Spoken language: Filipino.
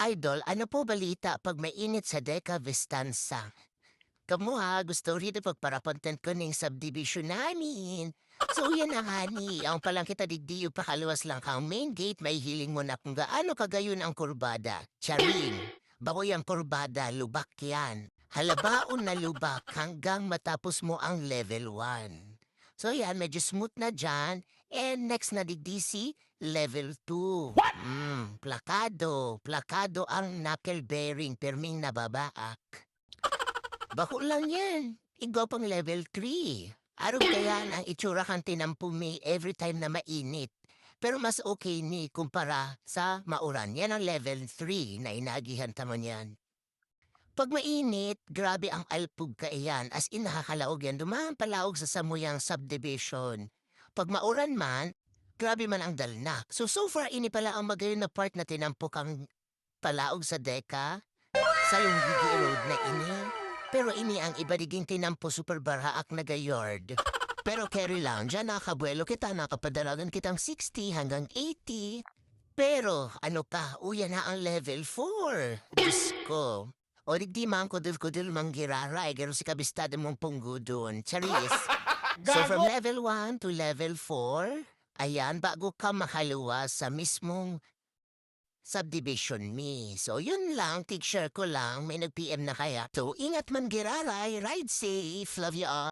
Idol, ano po balita pag mainit sa Deca Vistanza? Kamu ha, gusto rito pagparapantan ko ng subdivision namin. So yan na nga ni, ang palang kita digdiyo pakaluwas lang kang main gate, may hiling mo na kung gaano kagayon ang kurbada. Charing, bakoy ang kurbada, lubak yan. Halabaon na lubak hanggang matapos mo ang level 1. So yan, medyo smooth na dyan. And next na digdi si level 2. Plakado. Plakado ang knuckle bearing perming nababaak. Bako lang yan. Igo pang level 3. Araw kaya ang itsura kang tinampumi every time na mainit. Pero mas okay ni kumpara sa mauran. Yan ang level 3 na inagihan tamon yan. Pag mainit, grabe ang alpug ka iyan. As in nakakalaog yan. Dumaan palaog sa samuyang subdivision. Pag mauran man, grabe man ang dalnak. So far, ini pala ang magayon na part na tinampok ang palaog sa deka. Sa Lunggigi Road na ini. Pero ini ang ibadiging tinampo super baraak na gayard. Pero carry lang, dyan nakabuelo kita, nakapadalagan kitang 60 hanggang 80. Pero ano pa, uya na ang level 4. Diyos ko. O di man kudil-kudil manggiraray, garo si kabistado mong punggo doon. Charis. So from Gago! level 1 to level 4, ayan, bago ka makaluwas sa mismong subdivision me. So yun lang, share ko lang, may nag-PM na kaya. So ingat man giraray, ride safe, love you all.